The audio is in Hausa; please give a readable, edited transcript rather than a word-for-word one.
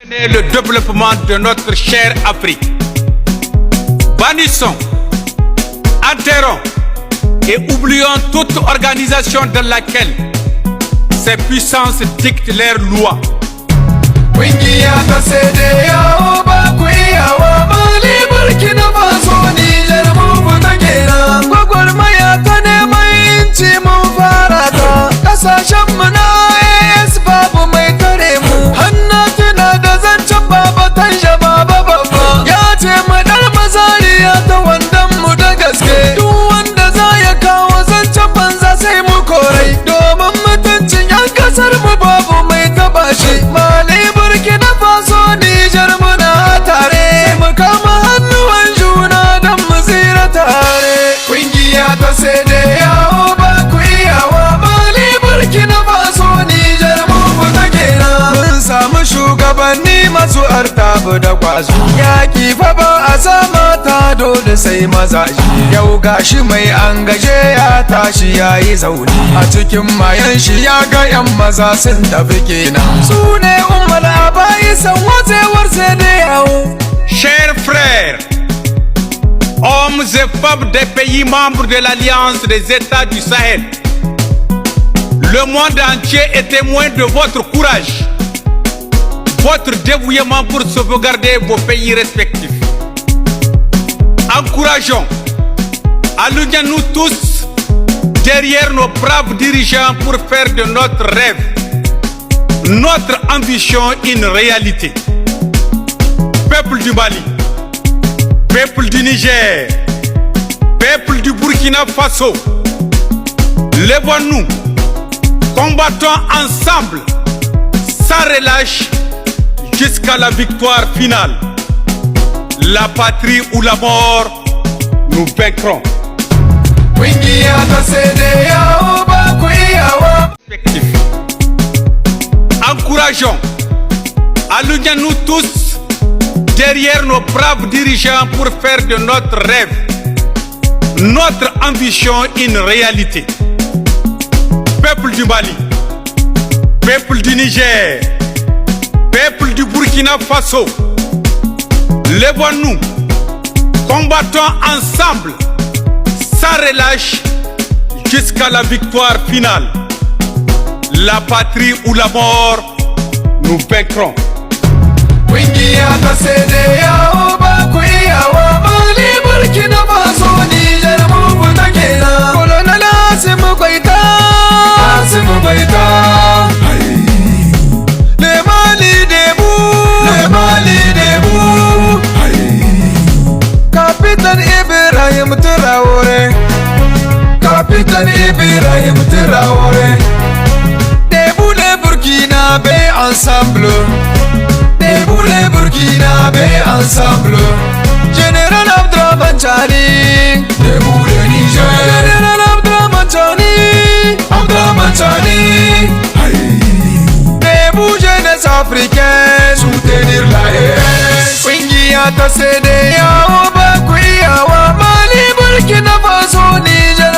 Le développement de notre chère Afrique. Bannissons, enterrons et oublions toute organisation dans laquelle ces puissances dictent leurs lois. Shugabanni masu artabu da kwazo, yaki fa ba a sama ta dole sai mazaje. Yau gashi mai angaje ya tashi yayi zaune, a cikin mayan shi ya ga yan maza sun tafi kenan. Su ne ummul abai san watsewar sai da yawo. Chers frères, hommes et femmes des pays membres de l'Alliance des États du Sahel, le monde entier est témoin de votre courage, votre dévouement pour sauvegarder vos pays respectifs. Encourageons, alignons-nous tous derrière nos braves dirigeants pour faire de notre rêve, notre ambition une réalité. Peuple du Mali, peuple du Niger, peuple du Burkina Faso, lèvons-nous, combattons ensemble, sans relâche, jusqu'à la victoire finale. La patrie ou la mort, nous vaincrons. Encourageons, alignons-nous tous derrière nos braves dirigeants pour faire de notre rêve, notre ambition une réalité. Peuple du Mali, peuple du Niger, peuple du Burkina Faso, lèvons-nous, combattons ensemble, sans relâche, jusqu'à la victoire finale. La patrie ou la mort, nous vaincrons. Capitaine Ibrahim Traoré, debout les Burkinabés ensemble, debout les Burkinabés ensemble. Général Abdraman Chani, debout le Niger. Général Abdraman Chani, Abdraman Chani. Debout jeunesse africaine, soutenir la haine. Wingia ta cédé ya Oba Kuya wa Mali Burkina Faso Niger.